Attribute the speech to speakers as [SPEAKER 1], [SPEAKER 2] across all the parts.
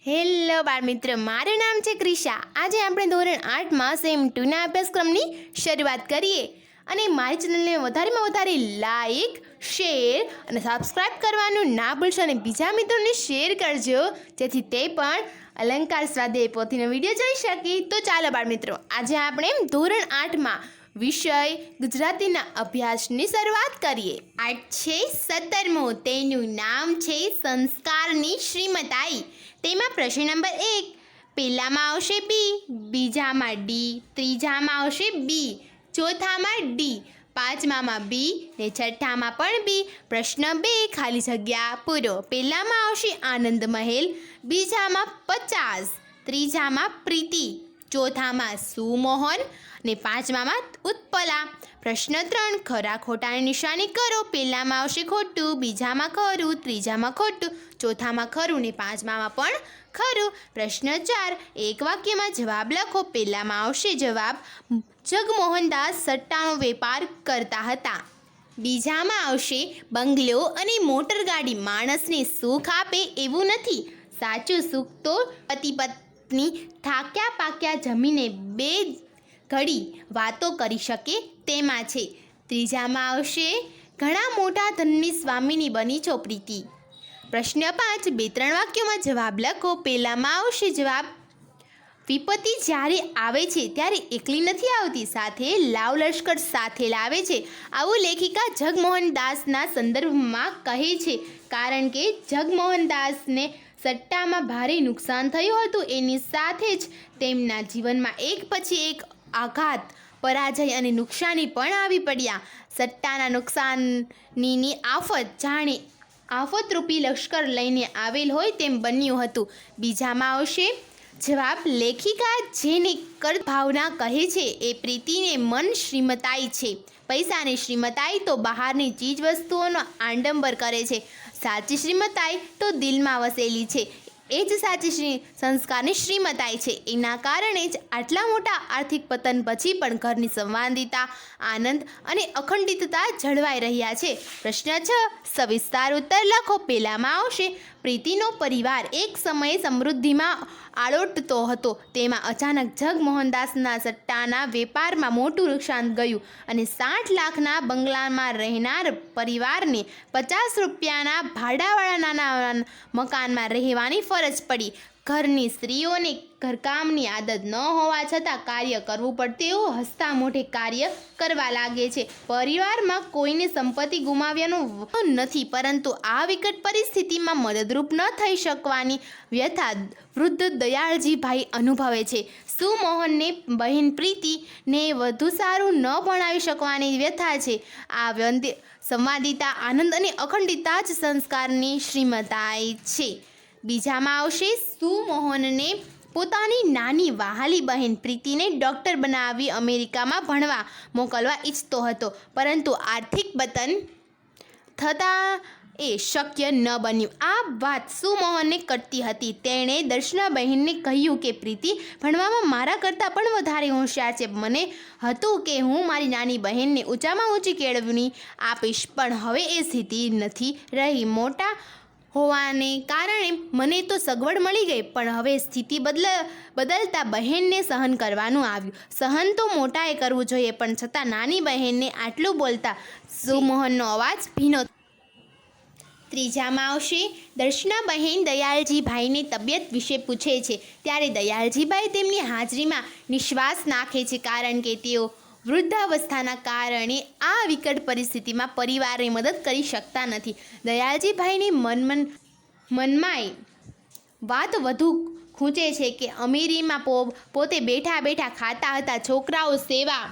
[SPEAKER 1] Hello બાળ મિત્ર, મારું નામ છે ક્રિશા। આજે આપણે ધોરણ 8માં સેમ 2ના અભ્યાસક્રમની શરૂઆત કરીએ અને મારી ચેનલને વધારેમાં વધારે લાઈક, શેર અને સબસ્ક્રાઈબ કરવાનું ના ભૂલશો અને બીજા મિત્રોને શેર કરજો જેથી તે પણ અલંકાર સ્વાધ્યાય પોથીનો વિડીયો જોઈ શકે। તો ચાલો બાળ મિત્રો, આજે આપણે ધોરણ 8માં વિષય ગુજરાતીના અભ્યાસની શરૂઆત કરીએ। આ છે 17મો, તેનું નામ છે સંસ્કારની શ્રીમતાઈ। તેમાં પ્રશ્ન નંબર 1, પહેલામાં આવશે બી, બીજામાં ડી, ત્રીજામાં આવશે બી, ચોથામાં ડી, પાંચમામાં બી ને છઠ્ઠામાં પણ બી। પ્રશ્ન 2, ખાલી જગ્યા પૂરો। પહેલામાં આવશે આનંદ મહેલ, બીજામાં 50, ત્રીજામાં પ્રીતિ, ચોથામાં સુમોહન ને પાંચમામાં ઉત્પલા। પ્રશ્ન 3, ખરા ખોટાની નિશાની કરો। પહેલામાં આવશે ખોટું, બીજામાં ખરું, ત્રીજામાં ખોટું, ચોથામાં ખરું ને પાંચમામાં પણ ખરું। પ્રશ્ન 4, એક વાક્યમાં જવાબ લખો। પહેલામાં આવશે જવાબ, જગમોહનદાસ સટ્ટાનો વેપાર કરતા હતા, બીજામાં આવશે બંગલો અને મોટરગાડી માણસને સુખ આપે એવું નથી, સાચું સુખ તો પતિ પત્ની થાક્યા પાક્યા જમીને બે ઘડી વાતો કરી શકે તેમાં છે, ત્રીજામાં આવશે ઘણા મોટા ધનની સ્વામીની બની છો પ્રીતિ। પ્રશ્ન 5, 2-3 વાક્યોમાં જવાબ લખો। પહેલામાં આવશે જવાબ, વિપત્તિ જ્યારે આવે છે ત્યારે એકલી નથી આવતી, સાથે લાવ લશ્કર સાથે લાવે છે, આવું લેખિકા જગમોહનદાસના સંદર્ભમાં કહે છે, કારણ કે જગમોહનદાસને સટ્ટામાં ભારે નુકસાન થયું હતું। એની સાથે જ તેમના જીવનમાં એક પછી એક આઘાત, પરાજય અને નુકસાની પણ આવી પડ્યા। સટ્ટાના નુકસાનની આફત જાણે આફતરૂપી લશ્કર લઈને આવેલ હોય તેમ બન્યું હતું। બીજામાં આવશે જવાબ, લેખિકા જેને કર્ત ભાવના કહે છે એ પ્રીતિને મન શ્રીમતાઈ છે, પૈસાની શ્રીમતાઈ તો બહારની ચીજ વસ્તુઓનો આડંબર કરે છે, સાચી શ્રીમતાઈ તો દિલમાં વસેલી છે, એ જ સાચી સંસ્કારની શ્રીમતાઈ છે। એના કારણે જ આટલા મોટા આર્થિક પતન પછી પણ ઘરની સંવાદિતા, આનંદ અને અખંડિતતા જળવાઈ રહ્યા છે। પ્રશ્ન 6, સવિસ્તાર ઉત્તર લખો। પહેલામાં આવશે, પ્રીતિનો પરિવાર એક સમયે સમૃદ્ધિમાં આળોટતો હતો, તેમાં અચાનક જગમોહનદાસના સટ્ટાના વેપારમાં મોટું નુકસાન ગયું અને 60 લાખના બંગલામાં રહેનાર પરિવારને 50 રૂપિયાના ભાડાવાળા નાના મકાનમાં રહેવાની ફરજ પડી। ઘરની સ્ત્રીઓને ઘરકામની આદત ન હોવા છતાં કાર્ય કરવું પડતું એવું હસતા મોઢે કાર્ય કરવા લાગે છે। પરિવારમાં કોઈને સંપત્તિ ગુમાવ્યાનું નથી, પરંતુ આ વિકટ પરિસ્થિતિમાં મદદરૂપ ન થઈ શકવાની વ્યથા વૃદ્ધ દયાળજીભાઈ અનુભવે છે। સુમોહનને બહેન પ્રીતિને વધુ સારું ન ભણાવી શકવાની વ્યથા છે। આ સંવાદિતા, આનંદ અને અખંડિતતા જ સંસ્કારની શ્રીમતાઈ છે। બીજામાં આવશે, સુમોહનને પોતાની નાની વહાલી બહેન પ્રીતિને ડૉક્ટર બનાવી અમેરિકામાં ભણવા મોકલવા ઈચ્છતો હતો, પરંતુ આર્થિક પતન થતાં એ શક્ય ન બન્યું। આ વાત સુમોહનને કટતી હતી। તેણે દર્શનાબહેનને કહ્યું કે પ્રીતિ ભણવામાં મારા કરતાં પણ વધારે હોશિયાર છે, મને હતું કે હું મારી નાની બહેનને ઊંચામાં ઊંચી કેળવણી આપીશ, પણ હવે એ સ્થિતિ નથી રહી। મોટા હોવાને કારણે મને તો સગવડ મળી ગઈ, પણ હવે સ્થિતિ બદલતા બહેનને સહન કરવાનું આવ્યું। સહન તો મોટાએ કરવું જોઈએ, પણ છતાં નાની બહેનને આટલું બોલતા સુમોહનનો અવાજ ભીનો। ત્રીજામાં આવશે, દર્શનાબહેન દયાળજીભાઈની તબિયત વિશે પૂછે છે, ત્યારે દયાળજીભાઈ તેમની હાજરીમાં નિશ્વાસ નાખે છે, કારણ કે તેઓ વૃદ્ધાવસ્થાના કારણે આ વિકટ પરિસ્થિતિમાં પરિવારની મદદ કરી શકતા નથી। દયાળજીભાઈની મનમાંય વાત વધુ ખૂંચે છે કે અમીરીમાં પોતે બેઠા બેઠા ખાતા હતા, છોકરાઓ સેવા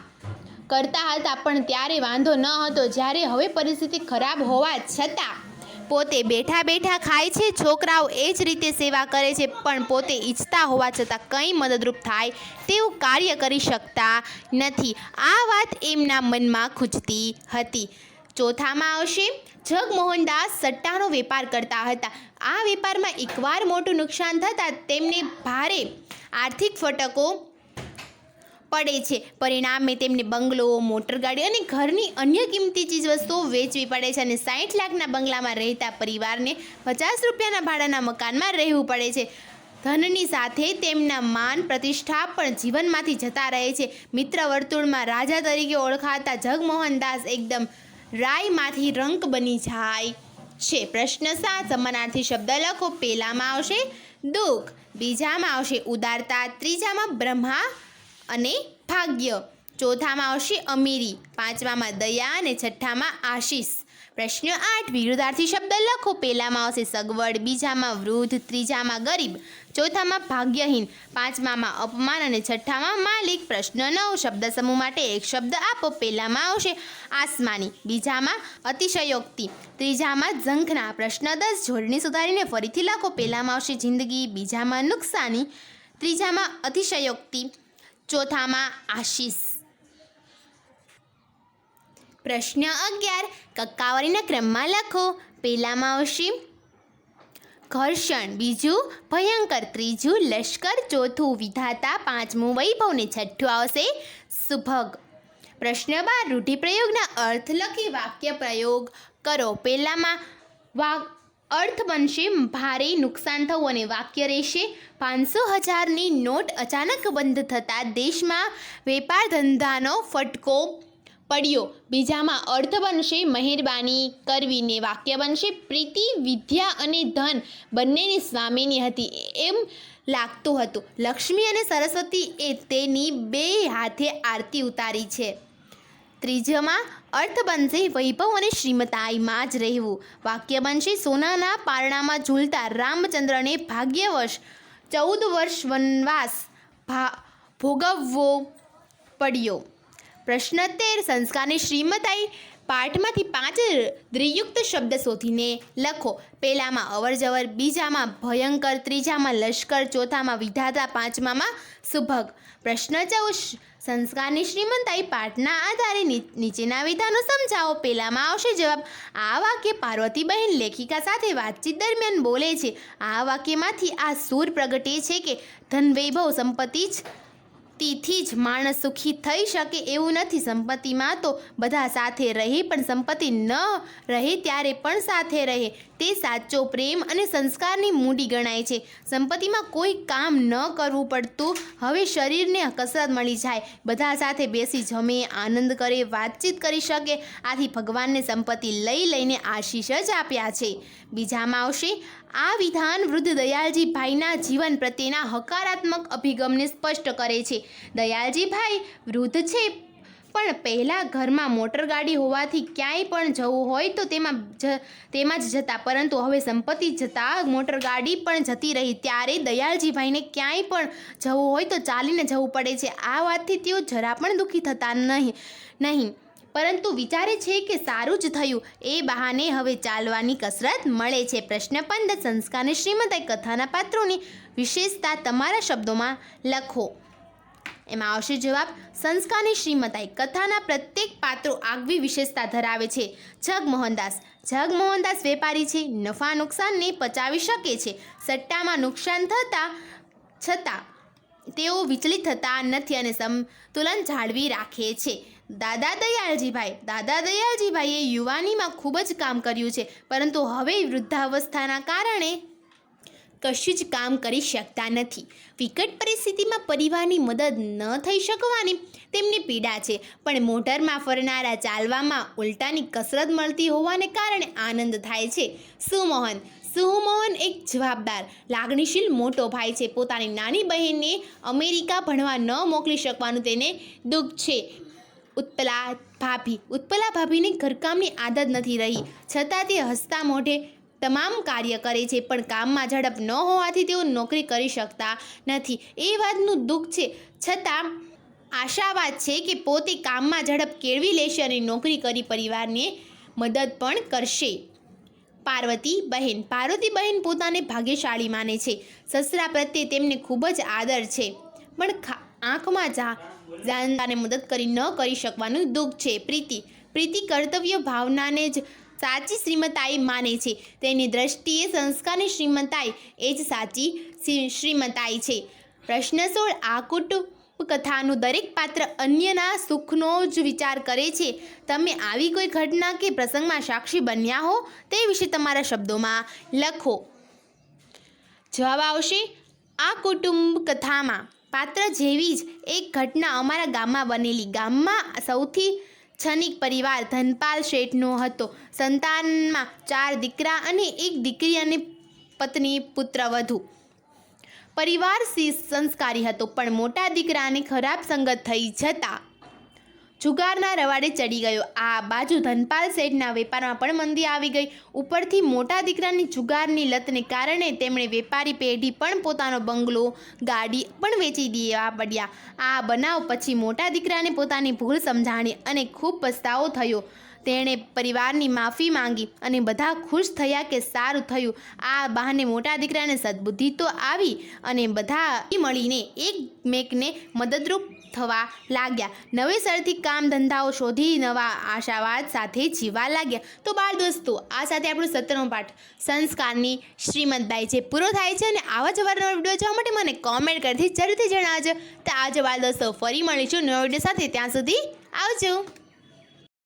[SPEAKER 1] કરતા હતા, પણ ત્યારે વાંધો ન હતો, જ્યારે હવે પરિસ્થિતિ ખરાબ હોવા છતાં પોતે બેઠા બેઠા ખાય છે, છોકરાઓ એ જ રીતે સેવા કરે છે, પણ પોતે ઈચ્છતા હોવા છતાં કંઈ મદદરૂપ થાય તેવું કાર્ય કરી શકતા નથી। આ વાત એમના મનમાં ખૂંચતી હતી। ચોથામાં આવશે, જગમોહનદાસ સટ્ટાનો વેપાર કરતા હતા, આ વેપારમાં એકવાર મોટું નુકસાન થતાં તેમને ભારે આર્થિક ફટકો પડે છે, પરિણામે તેમને બંગલો, મોટરગાડી અને ઘરની અન્ય કિંમતી ચીજવસ્તુઓ વેચવી પડે છે અને 60 લાખના બંગલામાં રહેતા પરિવારને 50 રૂપિયાના ભાડાના મકાનમાં રહેવું પડે છે। ધનની સાથે તેમના માન પ્રતિષ્ઠા પણ જીવનમાંથી જતા રહે છે. મિત્ર વર્તુળમાં રાજા તરીકે ઓળખાતા જગમોહનદાસ એકદમ રાયમાંથી રંક બની જાય છે. પ્રશ્ન 7 સમાનાર્થી શબ્દ લખો. પહેલામાં આવશે દુઃખ, બીજામાં આવશે ઉદારતા, ત્રીજામાં બ્રહ્મા અને ભાગ્ય, ચોથામાં આવશે અમીરી, પાંચમામાં દયા અને છઠ્ઠામાં આશીષ. પ્રશ્ન 8 વિરુદ્ધાર્થી શબ્દ લખો. પહેલામાં આવશે સગવડ, બીજામાં વૃદ્ધ, ત્રીજામાં ગરીબ, ચોથામાં ભાગ્યહીન, પાંચમામાં અપમાન અને છઠ્ઠામાં માલિક. પ્રશ્ન 9 શબ્દ સમૂહ માટે એક શબ્દ આપો. પહેલામાં આવશે આસમાની, બીજામાં અતિશયોક્તિ, ત્રીજામાં ઝંખના. પ્રશ્ન 10 જોડણી સુધારીને ફરીથી લખો. પહેલામાં આવશે જિંદગી, બીજામાં નુકસાની, ત્રીજામાં અતિશયોક્તિ, ચોથામાં આશીષ. પ્રશ્ન 11 કક્કાવારીના ક્રમમાં લખો. પહેલામાં આવશે ઘર્ષણ, બીજું ભયંકર, ત્રીજું લશ્કર, ચોથું વિધાતા, પાંચમું વૈભવ ને છઠ્ઠું આવશે સુભગ. પ્રશ્ન 12 રૂઢિપ્રયોગના અર્થ લખી વાક્ય પ્રયોગ કરો. પહેલામાં અર્થ બનશે ભારે નુકસાન થવું અને વાક્ય રહેશે 500,000ની નોટ અચાનક બંધ થતાં દેશમાં વેપાર ધંધાનો ફટકો પડ્યો. બીજામાં અર્થ બનશે મહેરબાની કરવી ને વાક્ય બનશે પ્રીતિ વિદ્યા અને ધન બંનેની સ્વામીની હતી એમ લાગતું હતું. લક્ષ્મી અને સરસ્વતી એ તેની બે હાથે આરતી ઉતારી છે. ત્રીજામાં અર્થ બનશે વૈભવ અને શ્રીમતાઈમાં જ રહેવું. વાક્ય બનશે સોનાના પારણામાં ઝૂલતા રામચંદ્રને ભાગ્યવશ 14 વર્ષ વનવાસ ભોગવવો પડ્યો. પ્રશ્ન 13 સંસ્કારની શ્રીમતાઈ પાઠમાંથી 5 દ્રિયુક્ત શબ્દ શોધીને લખો. પહેલામાં અવરજવર, બીજામાં ભયંકર, ત્રીજામાં લશ્કર, ચોથામાં વિધાતા, પાંચમામાં સુભગ. પ્રશ્ન 14 સંસ્કારની શ્રીમતાઈ પાઠના આધારે નીચેના વિધાનો સમજાવો. પહેલામાં આવશે જવાબ. આ વાક્ય પાર્વતીબહેન લેખિકા સાથે વાતચીત દરમિયાન બોલે છે. આ વાક્યમાંથી આ સૂર પ્રગટે છે કે ધન વૈભવ સંપત્તિથી જ માણસ સુખી થઈ શકે એવું નથી. સંપત્તિમાં તો બધા સાથે રહે પણ સંપત્તિ ન રહે ત્યારે પણ સાથે રહે તે સાચો પ્રેમ અને સંસ્કારની મૂડી ગણાય છે. સંપત્તિમાં કોઈ કામ ન કરવું પડતું, હવે શરીરને કસરત મળી જાય, બધા સાથે બેસી જમે, આનંદ કરે, વાતચીત કરી શકે. આથી ભગવાનને સંપત્તિ લઈને આશીષ જ આપ્યા છે. બીજામાં આવશે આ વિધાન વૃદ્ધ દયાળજી ભાઈના જીવન પ્રત્યેના હકારાત્મક અભિગમને સ્પષ્ટ કરે છે. દયાળજી ભાઈ વૃદ્ધ છે પણ પહેલાં ઘરમાં મોટરગાડી હોવાથી ક્યાંય પણ જવું હોય તો તેમાં જ જતા, પરંતુ હવે સંપત્તિ જતાં મોટરગાડી પણ જતી રહી ત્યારે દયાળજીભાઈને ક્યાંય પણ જવું હોય તો ચાલીને જવું પડે છે. આ વાતથી તેઓ જરા પણ દુઃખી થતા નહીં પરંતુ વિચારે છે કે સારું જ થયું, એ બહાને હવે ચાલવાની કસરત મળે છે. પ્રશ્ન 15 સંસ્કારની શ્રીમતાઈ કથાના પાત્રોની વિશેષતા તમારા શબ્દોમાં લખો. એમાં આવશે જવાબ. સંસ્કારની શ્રીમતાઈ કથાના પ્રત્યેક પાત્રો આગવી વિશેષતા ધરાવે છે. જગમોહનદાસ વેપારી છે, નફા નુકસાનને પચાવી શકે છે, સટ્ટામાં નુકસાન છતાં તેઓ વિચલિત થતા નથી અને સંતુલન જાળવી રાખે છે. દાદા દયાળજીભાઈએ યુવાનીમાં ખૂબ જ કામ કર્યું છે, પરંતુ હવે વૃદ્ધાવસ્થાના કારણે કશું જ કામ કરી શકતા નથી. વિકટ પરિસ્થિતિમાં પરિવારની મદદ ન થઈ શકવાની તેમની પીડા છે, પણ મોટરમાં ફરનારા ચાલવામાં ઉલટાની કસરત મળતી હોવાને કારણે આનંદ થાય છે. સુમોહન એક જવાબદાર, લાગણીશીલ મોટો ભાઈ છે. પોતાની નાની બહેનને અમેરિકા ભણવા ન મોકલી શકવાનું તેને દુઃખ છે. ઉત્પલા ભાભીને ઘરકામની આદત નથી રહી, છતાં તે હસતા મોઢે તમામ કાર્ય કરે છે, પણ કામમાં ઝડપ ન હોવાથી તેઓ નોકરી કરી શકતા નથી. એ વાતનું દુઃખ છે, છતાં આશાવાદ છે કે પોતે કામમાં ઝડપ કેળવી લેશે અને નોકરી કરી પરિવારને મદદ પણ કરશે. પાર્વતીબહેન પોતાને ભાગ્યશાળી માને છે. સસરા પ્રત્યે તેમને ખૂબ જ આદર છે, પણ આંખમાં જાનતાને મદદ ન કરી શકવાનું દુઃખ છે. પ્રીતિ કર્તવ્ય ભાવનાને જ સાચી શ્રીમતાઈ માને છે. તેની દ્રષ્ટિએ સંસ્કારની શ્રીમતાઈ એ જ સાચી શ્રીમતાઈ છે. પ્રશ્ન 16 આ કુટુંબ કથાનું દરેક પાત્ર અન્યના સુખનો જ વિચાર કરે છે. તમે આવી કોઈ ઘટના કે પ્રસંગમાં સાક્ષી બન્યા હો તે વિશે તમારા શબ્દોમાં લખો. જવાબ આવશે આ કુટુંબ કથામાં પાત્ર જેવી જ એક ઘટના અમારા ગામમાં બનેલી. ગામમાં સૌથી છનિક પરિવાર ધનપાલ શેઠનો હતો. સંતાનમાં 4 દીકરા અને 1 દીકરી અને પત્ની પુત્રવધુ. પરિવાર સંસ્કારી હતો, પણ મોટા દીકરાને ખરાબ સંગત થઈ જતા જુગારના રવાડે ચડી ગયો. આ બાજુ ધનપાલ શેઠના વેપારમાં પણ મંદી આવી ગઈ. ઉપરથી મોટા દીકરાની જુગારની લતને કારણે તેમણે વેપારી પેઢી પણ પોતાનો બંગલો, ગાડી પણ વેચી દેવા પડ્યા. આ બનાવ પછી મોટા દીકરાને પોતાની ભૂલ સમજાણી અને ખૂબ પસ્તાવો થયો. તેણે પરિવારની માફી માંગી અને બધા ખુશ થયા કે સારું થયું. આ બહાને મોટા દીકરાને સદબુદ્ધિ તો આવી અને બધા મળીને એકમેકને મદદરૂપ થવા લાગ્યા. નવેસરથી કામ ધંધાઓ શોધી નવા આશાવાદ સાથે જીવવા લાગ્યા. તો બાળ દોસ્તો, આ સાથે આપણો 17મો પાઠ સંસ્કારની શ્રીમદબાઈ જે પૂરો થાય છે. અને આવા જ અવારનવાર વિડીયો જોવા માટે મને કોમેન્ટ કરતી જરૂરથી જણાવજો. તો આજે બાળ દોસ્તો ફરી મળીશું નવા વિડીયો સાથે. ત્યાં સુધી આવજો.